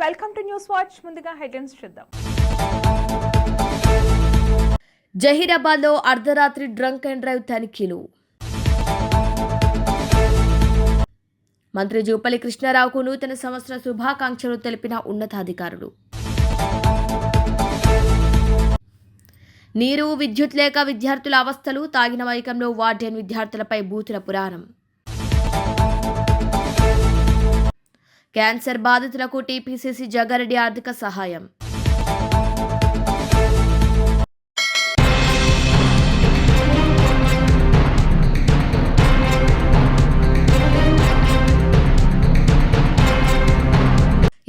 Welcome to news watch. ముందుగా headlines చూద్దాం. జహీరాబాద్లో అర్ధరాత్రి డ్రంక్ అండ్ డ్రైవ్ తనిఖీలు. మంత్రి జూపల్లి కృష్ణారావుకు నూతన సంవత్సర శుభాకాంక్షలు తెలిపిన ఉన్నతాధికారులు. నీరు, విద్యుత్ లేక విద్యార్థుల అవస్థలు, తాగిన మైకంలో వార్డెన్ విద్యార్థులపై బూతుల పురాణం. క్యాన్సర్ బాధితులకు టీపీసీసీ జగ్గారెడ్డి ఆర్థిక సహాయం.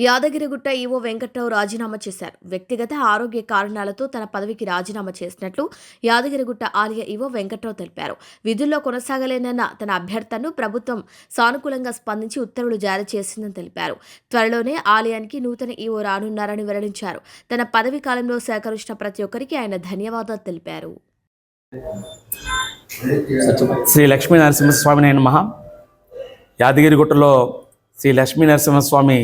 యాదగిరిగుట్ట ఈవో వెంకట్రావు రాజీనామా చేశారు. వ్యక్తిగత ఆరోగ్య కారణాలతో తన పదవికి రాజీనామా చేసినట్లు యాదగిరిగుట్ట ఆలయ ఈవో వెంకట్రావు తెలిపారు. విధుల్లో కొనసాగలేనన్న తన అభ్యర్థనను ప్రభుత్వం సానుకూలంగా స్పందించి ఉత్తర్వులు జారీ చేసిందని తెలిపారు. త్వరలోనే ఆలయానికి నూతన ఈవో రానున్నారని వెల్లడించారు. తన పదవి కాలంలో సహకరించిన ప్రతి ఒక్కరికి ఆయన ధన్యవాదాలు తెలిపారు. శ్రీ లక్ష్మీ నరసింహస్వామి నమః. యాదగిరిగుట్టలో శ్రీ లక్ష్మీ నరసింహస్వామి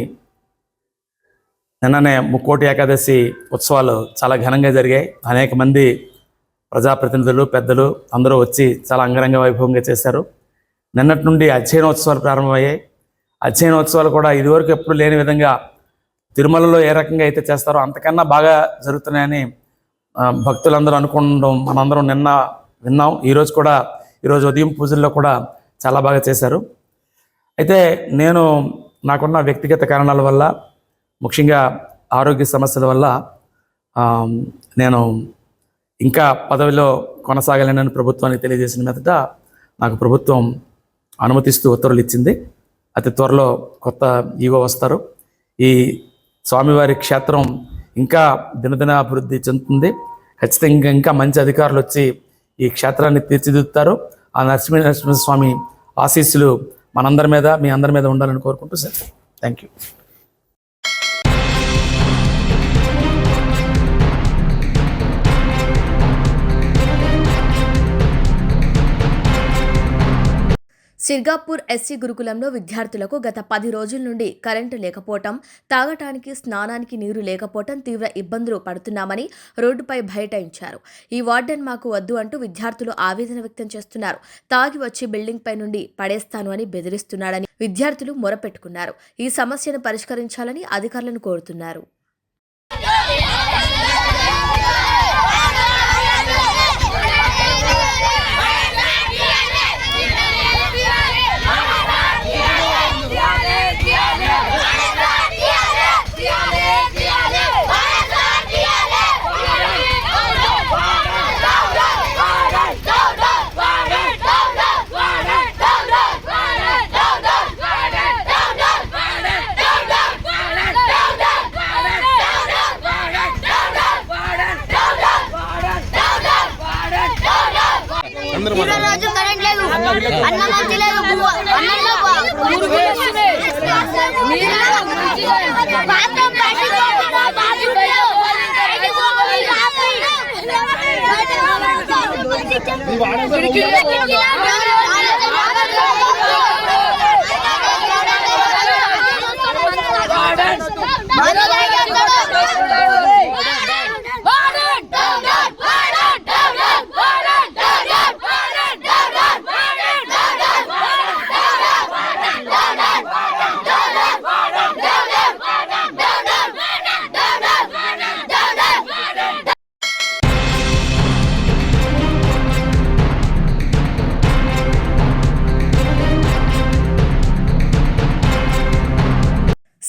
నిన్ననే ముక్కోటి ఏకాదశి ఉత్సవాలు చాలా ఘనంగా జరిగాయి. అనేక మంది ప్రజాప్రతినిధులు, పెద్దలు అందరూ వచ్చి చాలా అంగరంగ వైభవంగా చేశారు. నిన్నటి నుండి అధ్యయనోత్సవాలు ప్రారంభమయ్యాయి. అధ్యయనోత్సవాలు కూడా ఇదివరకు ఎప్పుడు లేని విధంగా తిరుమలలో ఏ రకంగా అయితే చేస్తారో అంతకన్నా బాగా జరుగుతున్నాయని భక్తులందరూ అనుకోవడం మనందరం నిన్న విన్నాం. ఈరోజు ఉదయం పూజల్లో కూడా చాలా బాగా చేశారు. అయితే నాకున్న వ్యక్తిగత కారణాల వల్ల, ముఖ్యంగా ఆరోగ్య సమస్యల వల్ల నేను ఇంకా పదవిలో కొనసాగలేనని ప్రభుత్వానికి తెలియజేసిన మీదట నాకు ప్రభుత్వం అనుమతిస్తూ ఉత్తర్వులు ఇచ్చింది. అతి త్వరలో కొత్త ఈవో వస్తారు. ఈ స్వామివారి క్షేత్రం ఇంకా దినదిన అభివృద్ధి చెందుతుంది. ఖచ్చితంగా ఇంకా మంచి అధికారులు వచ్చి ఈ క్షేత్రాన్ని తీర్చిదిద్దుతారు. ఆ నరసింహస్వామి ఆశీస్సులు మనందరి మీద, మీ అందరి మీద ఉండాలని కోరుకుంటూ sir thank you. Sirgapur SC గురుకులంలో విద్యార్థులకు గత 10 రోజుల నుండి కరెంటు లేకపోవటం, తాగటానికి, స్నానానికి నీరు లేకపోవటం తీవ్ర ఇబ్బందులు పడుతున్నామని రోడ్డుపై బైఠాయించారు. ఈ వార్డెన్ మాకు వద్దు అంటూ విద్యార్థులు ఆవేదన వ్యక్తం చేస్తున్నారు. తాగి వచ్చి బిల్డింగ్ పై నుండి పడేస్తాను అని బెదిరిస్తున్నాడని విద్యార్థులు మొరపెట్టుకున్నారు. ఈ సమస్యను పరిష్కరించాలని అధికారులను కోరుతున్నారు. రోజు కరెంట్ లేదు, అన్నం మంచి లేదు, అన్నంలో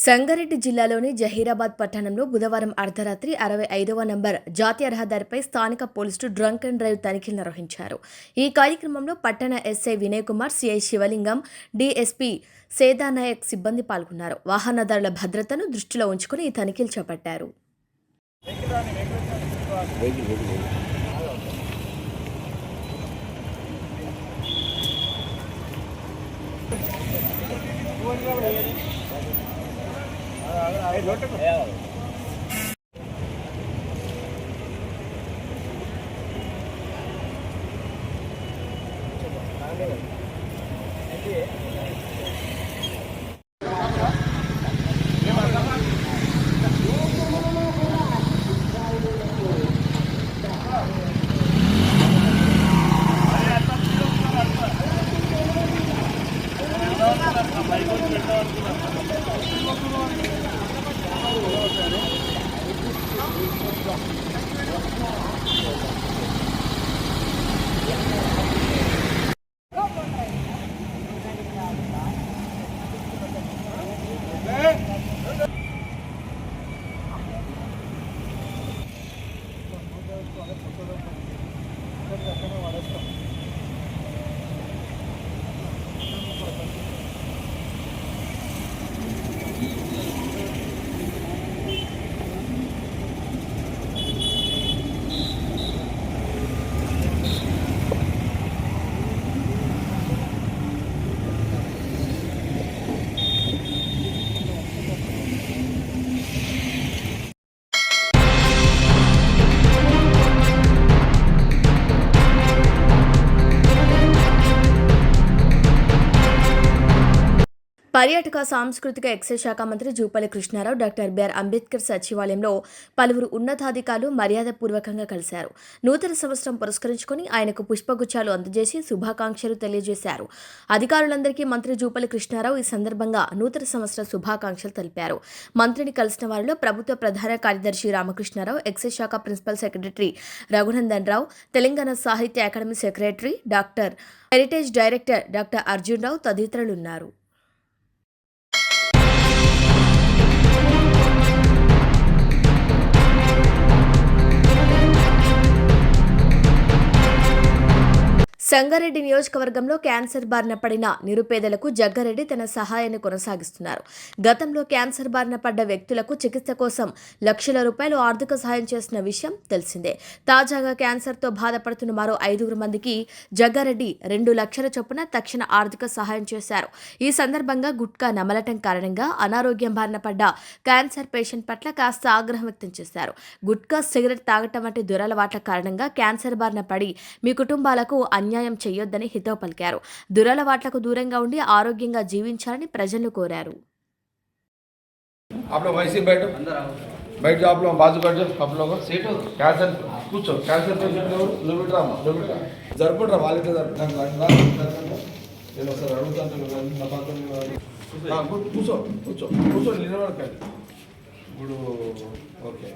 సంగారెడ్డి జిల్లాలోని జహీరాబాద్ పట్టణంలో బుధవారం అర్ధరాత్రి 65వ నంబర్ జాతీయ రహదారిపై స్థానిక పోలీసులు డ్రంక్ అండ్ డ్రైవ్ తనిఖీలు నిర్వహించారు. ఈ కార్యక్రమంలో పట్టణ ఎస్ఐ వినయ్ కుమార్, సిఐ శివలింగం, డీఎస్పీ సేదానాయక్ సిబ్బంది పాల్గొన్నారు. వాహనదారుల భద్రతను దృష్టిలో ఉంచుకుని ఈ తనిఖీలు చేపట్టారు. పర్యాటక సాంస్కృతిక ఎక్సైజ్ శాఖ మంత్రి జూపల్లి కృష్ణారావు డాక్టర్ బిఆర్ అంబేద్కర్ సచివాలయంలో పలువురు ఉన్నతాధికారులు మర్యాదపూర్వకంగా కలిశారు. నూతన సంవత్సరం పురస్కరించుకుని ఆయనకు పుష్పగుచ్చాలు అందజేసి శుభాకాంక్షలు తెలియజేశారు. అధికారులందరికీ మంత్రి జూపల్లి కృష్ణారావు ఈ సందర్భంగా నూతన సంవత్సర శుభాకాంక్షలు తెలిపారు. మంత్రిని కలిసిన వారిలో ప్రభుత్వ ప్రధాన కార్యదర్శి రామకృష్ణారావు, ఎక్సైజ్ శాఖ ప్రిన్సిపల్ సెక్రటరీ రఘునందన్ రావు, తెలంగాణ సాహిత్య academy secretary doctor, heritage director doctor Arjun Rao తదితరులున్నారు. సంగారెడ్డి నియోజకవర్గంలో క్యాన్సర్ బారిన పడిన నిరుపేదలకు జగ్గారెడ్డి తన సహాయాన్ని కొనసాగిస్తున్నారు. గతంలో క్యాన్సర్ బారిన పడ్డ వ్యక్తులకు చికిత్స కోసం లక్షల రూపాయలు ఆర్థిక సహాయం చేసిన విషయం తెలిసిందే. తాజాగా క్యాన్సర్తో బాధపడుతున్న మరో 5 మందికి జగ్గారెడ్డి 2 లక్షల చొప్పున తక్షణ ఆర్థిక సహాయం చేశారు. ఈ సందర్భంగా గుట్కా నమలటం కారణంగా అనారోగ్యం బారిన పడ్డ క్యాన్సర్ పేషెంట్ పట్ల కాస్త ఆగ్రహం వ్యక్తం చేశారు. గుట్కా, సిగరెట్ తాగటం వంటి దురలవాట్ల కారణంగా క్యాన్సర్ బారిన పడి మీ కుటుంబాలకు అన్యాయం చేయొద్దని హితవు పలికారు. దురలవాట్లకు దూరంగా ఉండి ఆరోగ్యంగా జీవించాలని ప్రజలను కోరారు. आप लोग वैसे ही बैठो, बैठ जाओ, आप लोग बाजू बैठ जाओ, आप लोग कैंसर కూర్చో, క్యాన్సర్ పేషెంట్ జరుపుకుంటారా వాళ్ళకి నేను ఒకసారి అడుగుతాను. కూర్చో కూర్చో కూర్చో నిలబడకండి. ఇప్పుడు ఓకే,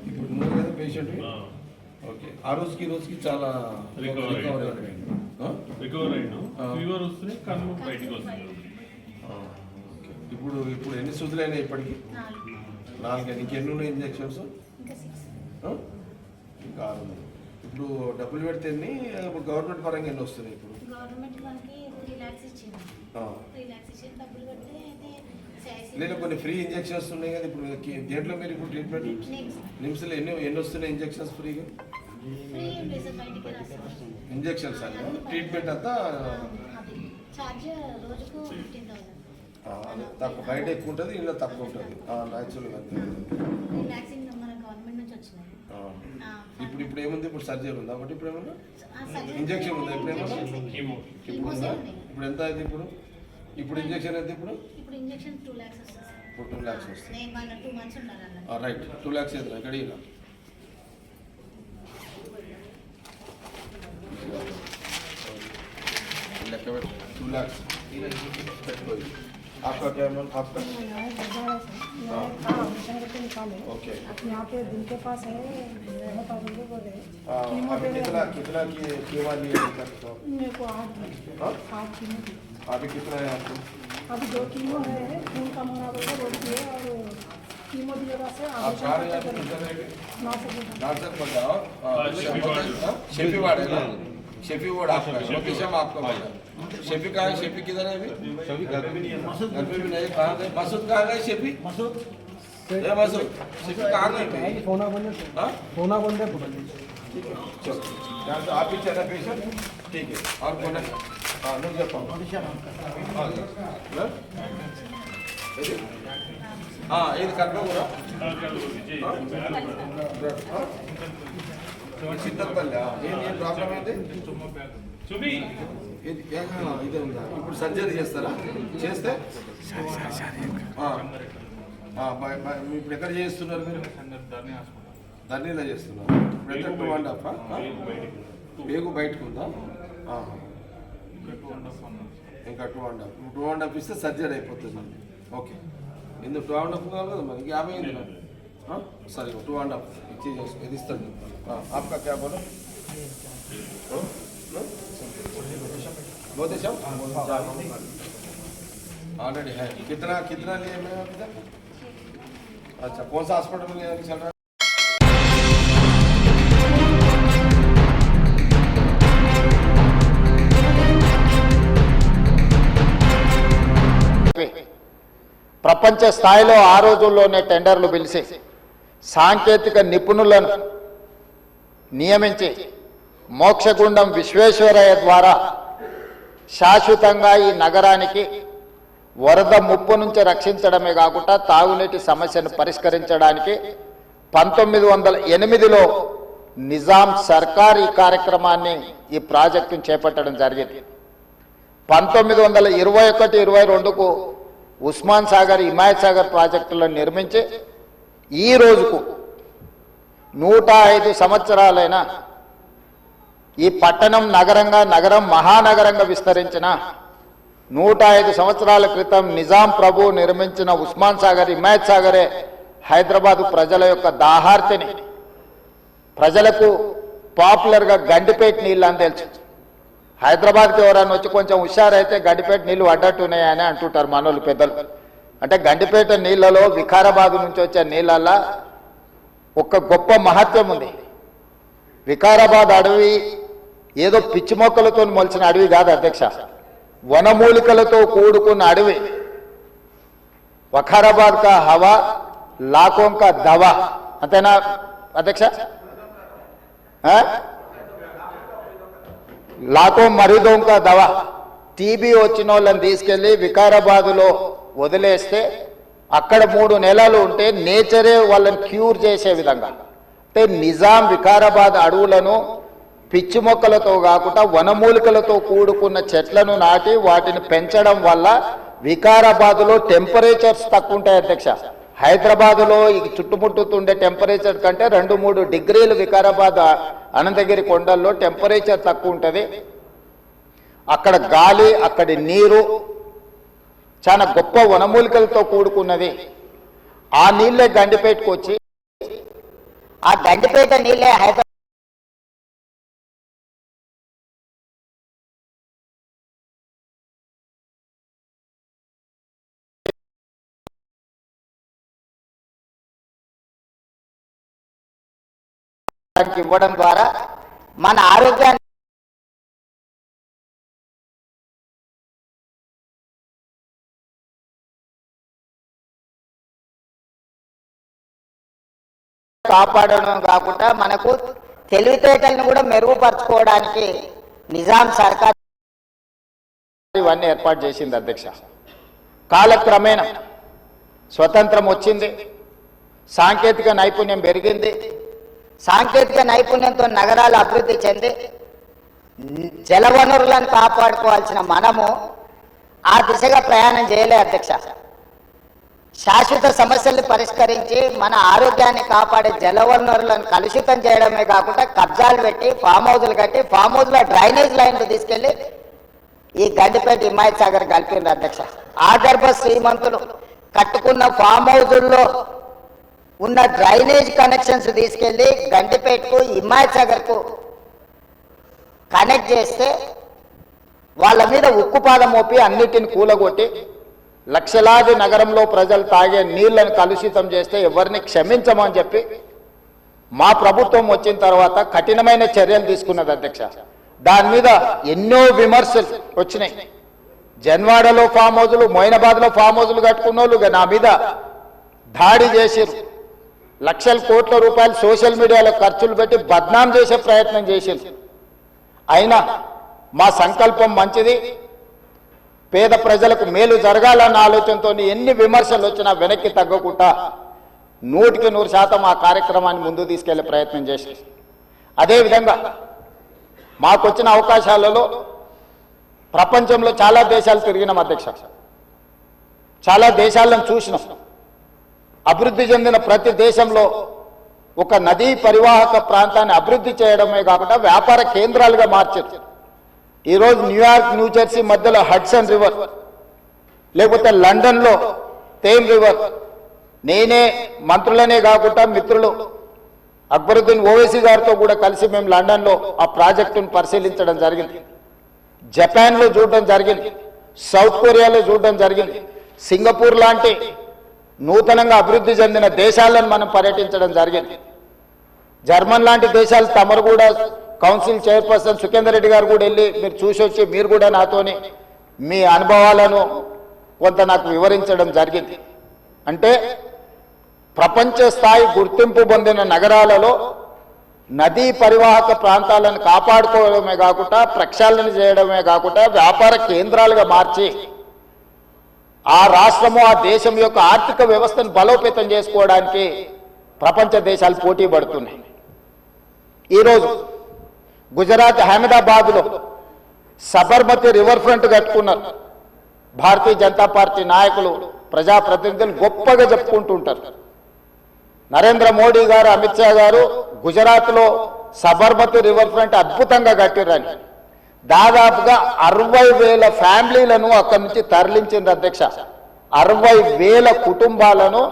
ఇప్పుడు నువ్వు కదా పేషెంట్. ఓకే, ఆ రోజుకి చాలా రికవర్ అయినా ఫీవర్ వస్తుంది, కన్ను బయటికి వస్తుంది. ఇప్పుడు ఎన్ని సూదులైనా ఇప్పటికి 4. ఇంకెన్ని ఉన్నాయి ఇంజెక్షన్స్? ఇంకా 6. ఇప్పుడు డబ్బులు పెడితే ఇప్పుడు గవర్నమెంట్ పరంగా ఎన్ని వస్తున్నాయి? ఇప్పుడు గవర్నమెంట్ మనకి 3 lakhs ఇచ్చింది. 3 lakhs ఇచ్చింది, డబ్బులు పెడితే లేదా కొన్ని ఫ్రీ ఇంజెక్షన్స్ ఉన్నాయి కదా. ఇప్పుడు దేంట్లో మీరు ఇప్పుడు ట్రీట్మెంట్ నిమ్స్లో ఎన్ని వస్తున్నాయి ఇంజెక్షన్స్ ఫ్రీగా? ఇంజెక్షన్స్ అన్న ట్రీట్మెంట్ అంతా చార్జ్ రోజుకు 15,000. తక్కువ, బయట ఎక్కువ ఉంటుంది, ఇంట్లో తక్కువ ఉంటుంది. న్యాచురల్గా మన గవర్నమెంట్ నుంచి వచ్చినాయి. ఇప్పుడు ఏముంది? ఇప్పుడు సర్జరీ ఉందా? ఒకటి ఇప్పుడు ఏమన్నా ఇంజెక్షన్ ఉందా? ఇప్పుడు ఏమన్నా ఇప్పుడు ఉందా? ఇప్పుడు ఎంత అయింది? ఇప్పుడు ఇంజెక్షన్ అయితే ఇప్పుడు ఇంజెక్షన్ 2 lakhs వస్తుంది. ఇప్పుడు 2 lakhs వస్తుంది. 2 months ఉండాలి. రైట్, 2 lakhs అయితే ఇక్కడ लెక్క 2 lakhs. आपका क्या नाम? आपका ओके, यहाँ पे दिन के पास है बोले अभी कितना कीमा लिए मेरे को 8 कीमो दी. अभी कितना है आपको? अभी 2 कीमो है, खून का मंगा बोलती है, और कीमो दिएगा से आप कहाँ रहे हैं? नासिक बताओ. शेफी वार्ड है ना? शेफी वार्ड आपका है, लोकेशन आपका बोला. शेफी कहाँ है? शेफी किधर है? अभी घर पे भी नहीं है. घर पे भी नहीं. कहाँ गए? मसूद कहाँ गए? शेफी मसूद शेफी कहाँ गए? फोना बंद है. चलो, आप ही चला पेशेंट. ठीक है, और कौन है? हाँ, लोग जब हाँ, ये कर दो पूरा. చింతపల్లి ఏం ప్రాబ్లం అయితే ఇదే ఉందా? ఇప్పుడు సర్జరీ చేస్తారా? చేస్తే ఇప్పుడు ఎక్కడ చేస్తున్నారు మీరు? ధర్నీలో చేస్తున్నారు. ఇప్పుడు ఎంత 2.5 పేగు బయటకు ఉందా? ఇంకా 2.5 ఇస్తే సర్జరీ అయిపోతుంది. ఓకే, ఇందుకు 2.5 కావాలి కదా మరి, 50 అయింది. సరే, 2.5 ఇది ఇస్తాను. आपका क्या बोलो? बहुत अच्छा ऑलरेडी है. कितना लिए मैं अभी तक? अच्छा, कौन सा हॉस्पिटल में चल रहा है? ప్రపంచ స్థాయిలో ఆ రోజుల్లోనే టెండర్లు పిలిచి సాంకేతిక నిపుణులను నియమించి మోక్షగుండం విశ్వేశ్వరయ్య ద్వారా శాశ్వతంగా ఈ నగరానికి వరద ముప్పు నుంచి రక్షించడమే కాకుండా తాగునీటి సమస్యను పరిష్కరించడానికి 1908లో నిజాం సర్కార్ ఈ కార్యక్రమాన్ని, ఈ ప్రాజెక్టును చేపట్టడం జరిగింది. 1921-22కు ఉస్మాన్ సాగర్ హిమాయత్ సాగర్ ప్రాజెక్టులను నిర్మించి ఈ రోజుకు 105 సంవత్సరాలైన ఈ పట్టణం నగరం మహానగరంగా విస్తరించిన 105 సంవత్సరాల క్రితం నిజాం ప్రభు నిర్మించిన ఉస్మాన్ సాగర్ హిమాయత్ సాగరే హైదరాబాద్ ప్రజల యొక్క దాహార్తిని ప్రజలకు పాపులర్గా గండిపేట నీళ్ళు అని తెలుసు. హైదరాబాద్కి ఎవరైనా వచ్చి కొంచెం హుషారైతే గండిపేట నీళ్ళు అడ్డట్టున్నాయని అంటుంటారు మనోళ్ళు పెద్దలు. అంటే గండిపేట నీళ్ళలో వికారాబాద్ నుంచి వచ్చే నీళ్ళల్లో ఒక గొప్ప మహత్యం ఉంది. వికారాబాద్ అడవి ఏదో పిచ్చి మొక్కలతో మొలిచిన అడవి కాదు అధ్యక్ష, వనమూలికలతో కూడుకున్న అడవి. వఖారాబాద్ కా హవా లాఖోं का దవా, అంతేనా అధ్యక్ష? లాఖోं మరీదోं का దవా. టీబీ వచ్చిన వాళ్ళని తీసుకెళ్లి వికారాబాద్లో వదిలేస్తే అక్కడ 3 నెలలు ఉంటే నేచరే వాళ్ళని క్యూర్ చేసే విధంగా, అంటే నిజాం వికారాబాద్ అడవులను పిచ్చి మొక్కలతో కాకుండా వనమూలికలతో కూడుకున్న చెట్లను నాటి వాటిని పెంచడం వల్ల వికారాబాద్లో టెంపరేచర్స్ తక్కువ ఉంటాయి అధ్యక్ష. హైదరాబాద్లో ఈ చుట్టుముట్టుతుండే టెంపరేచర్ కంటే 2-3 డిగ్రీలు వికారాబాద్ అనంతగిరి కొండల్లో టెంపరేచర్ తక్కువ ఉంటుంది. అక్కడ గాలి, అక్కడి నీరు చాలా గొప్ప వనమూలికలతో కూడుకున్నది. ఆ నీళ్ళే గండిపేటకు వచ్చి ఆ గండిపేట నీళ్ళే హైదరాబాద్ ఇవ్వడం ద్వారా మన ఆరోగ్యాన్ని కాపాడడం కాకుండా మనకు తెలివితేటలను కూడా మెరుగుపరచుకోవడానికి నిజాం సర్కార్ ఇవన్నీ ఏర్పాటు చేసింది అధ్యక్ష. కాలక్రమేణా స్వతంత్రం వచ్చింది, సాంకేతిక నైపుణ్యం పెరిగింది. సాంకేతిక నైపుణ్యంతో నగరాలు అభివృద్ధి చెంది జలవనరులను కాపాడుకోవాల్సిన మనము ఆ దిశగా ప్రయాణం చేయలే అధ్యక్ష. శాశ్వత సమస్యలను పరిష్కరించి మన ఆరోగ్యాన్ని కాపాడే జలవనరులను కలుషితం చేయడమే కాకుండా కబ్జాలు పెట్టి ఫామ్ హౌజులు కట్టి ఫామ్ హౌజ్లో డ్రైనేజ్ లైన్లు తీసుకెళ్లి ఈ గండిపేట హిమాయత్ సాగర్ కలిపింది అధ్యక్ష. ఆగర్భ శ్రీమంతులు కట్టుకున్న ఫామ్ హౌజుల్లో ఉన్న డ్రైనేజ్ కనెక్షన్స్ తీసుకెళ్లి గండిపేటకు హిమాయత్ సాగర్కు కనెక్ట్ చేస్తే వాళ్ళ మీద ఉక్కుపాదం మోపి అన్నిటిని కూలగొట్టి లక్షలాది నగరంలో ప్రజలు తాగే నీళ్లను కలుషితం చేస్తే ఎవరిని క్షమించమని చెప్పి మా ప్రభుత్వం వచ్చిన తర్వాత కఠినమైన చర్యలు తీసుకున్నది అధ్యక్ష. దాని మీద ఎన్నో విమర్శలు వచ్చినాయి. జన్వాడలో ఫామ్ హౌజులు, మొయినాబాద్లో ఫామ్ హౌజులు కట్టుకున్న వాళ్ళు నా మీద దాడి చేసిరు. లక్షల కోట్ల రూపాయలు సోషల్ మీడియాలో ఖర్చులు పెట్టి బద్నాం చేసే ప్రయత్నం చేసింది. అయినా మా సంకల్పం మంచిది, పేద ప్రజలకు మేలు జరగాలన్న ఆలోచనతో ఎన్ని విమర్శలు వచ్చినా వెనక్కి తగ్గకుండా 100% ఆ కార్యక్రమాన్ని ముందు తీసుకెళ్లే ప్రయత్నం చేసి, అదేవిధంగా మాకొచ్చిన అవకాశాలలో ప్రపంచంలో చాలా దేశాలు తిరిగినాం అధ్యక్ష. చాలా దేశాలను చూసినాం. అభివృద్ధి చెందిన ప్రతి దేశంలో ఒక నదీ పరివాహక ప్రాంతాన్ని అభివృద్ధి చేయడమే కాకుండా వ్యాపార కేంద్రాలుగా మార్చారు. ఈరోజు న్యూయార్క్, న్యూజెర్సీ మధ్యలో హడ్సన్ రివర్, లేకపోతే లండన్లో థేమ్ రివర్. నేనే మంత్రులనే కాకుండా మిత్రులు అక్బరుద్దీన్ ఓవైసీ గారితో కూడా కలిసి మేము లండన్లో ఆ ప్రాజెక్టును పరిశీలించడం జరిగింది. జపాన్లో చూడడం జరిగింది, సౌత్ కొరియాలో చూడడం జరిగింది, సింగపూర్ లాంటి నూతనంగా అభివృద్ధి చెందిన దేశాలను మనం పర్యటించడం జరిగింది. జర్మన్ లాంటి దేశాలు తమరు కూడా కౌన్సిల్ చైర్పర్సన్ సుఖేందర్ రెడ్డి గారు కూడా వెళ్ళి మీరు చూసి వచ్చి మీరు కూడా నాతోని మీ అనుభవాలను కొంత నాకు వివరించడం జరిగింది. అంటే ప్రపంచ స్థాయి గుర్తింపు పొందిన నగరాలలో నదీ పరివాహక ప్రాంతాలను కాపాడుకోవడమే కాకుండా ప్రక్షాళన చేయడమే కాకుండా వ్యాపార కేంద్రాలుగా మార్చి ఆ రాష్ట్రము, ఆ దేశం యొక్క ఆర్థిక వ్యవస్థను బలోపేతం చేసుకోవడానికి ప్రపంచ దేశాలు పోటీ పడుతున్నాయి. ఈరోజు గుజరాత్ అహ్మదాబాద్లో సబర్మతి రివర్ ఫ్రంట్ కట్టుకున్నారు. భారతీయ జనతా పార్టీ నాయకులు ప్రజాప్రతినిధులు గొప్పగా చెప్పుకుంటుంటారు. నరేంద్ర మోడీ గారు, అమిత్ షా గారు గుజరాత్లో సబర్మతి రివర్ ఫ్రంట్ అద్భుతంగా కట్టిరని దాదాపుగా 60,000 ఫ్యామిలీలను అక్కడి నుంచి తరలించింది అధ్యక్ష. 60,000 కుటుంబాలను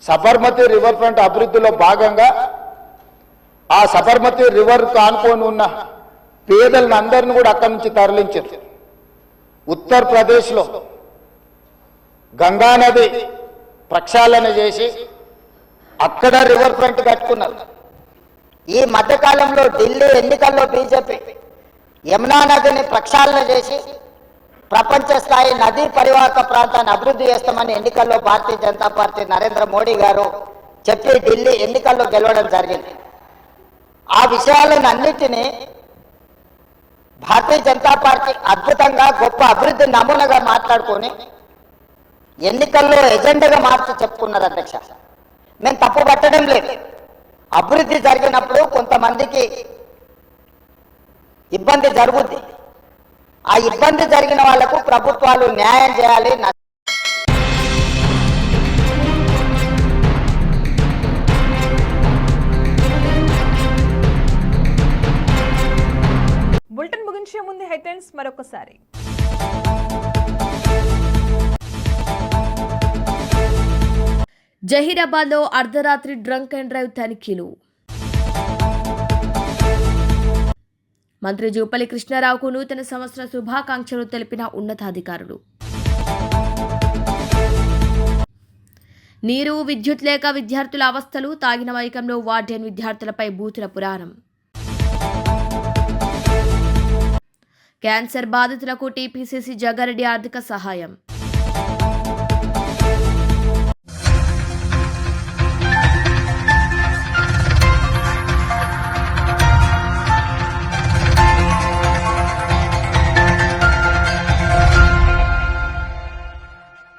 సబర్మతి రివర్ ఫ్రంట్ అభివృద్ధిలో భాగంగా ఆ సబర్మతి రివర్ ఆనుకొని ఉన్న పేదలను అందరిని కూడా అక్కడి నుంచి తరలించారు. ఉత్తరప్రదేశ్లో గంగానది ప్రక్షాళన చేసి అక్కడ రివర్ ఫ్రంట్ కట్టుకున్నారు. ఈ మధ్యకాలంలో ఢిల్లీ ఎన్నికల్లో బీజేపీ యమునా నదిని ప్రక్షాళన చేసి ప్రపంచ స్థాయి నదీ పరివాహక ప్రాంతాన్ని అభివృద్ధి చేస్తామని ఎన్నికల్లో భారతీయ జనతా పార్టీ నరేంద్ర మోడీ గారు చెప్పి ఢిల్లీ ఎన్నికల్లో గెలవడం జరిగింది. ఆ విషయాలను అన్నిటినీ భారతీయ జనతా పార్టీ అద్భుతంగా గొప్ప అభివృద్ధి నమూనాగా మాట్లాడుకొని ఎన్నికల్లో ఎజెండాగా మార్చి చెప్పుకున్నారు అధ్యక్ష. మేము తప్పు పట్టడం లేదు. అభివృద్ధి జరిగినప్పుడు కొంతమందికి ఇబ్బంది జరుగుద్ది. ఆ ఇబ్బంది జరిగిన వాళ్లకు ప్రభుత్వాలు న్యాయం చేయాలి. బులెటిన్ ముగించే ముందు హెడ్లైన్స్ మరొకసారి. జహీరాబాద్లో అర్ధరాత్రి డ్రంక్ అండ్ డ్రైవ్ తనిఖీలు. మంత్రి జూపల్లి కృష్ణారావుకు నూతన సంవత్సర శుభాకాంక్షలు తెలిపిన ఉన్నతాధికారులు. నీరు, విద్యుత్ లేక విద్యార్థుల అవస్థలు, తాగిన మైకంలో వార్డెన్ విద్యార్థులపై బూతుల పురాణం. క్యాన్సర్ బాధితులకు టీపీసీసీ జగ్గారెడ్డి ఆర్థిక సహాయం.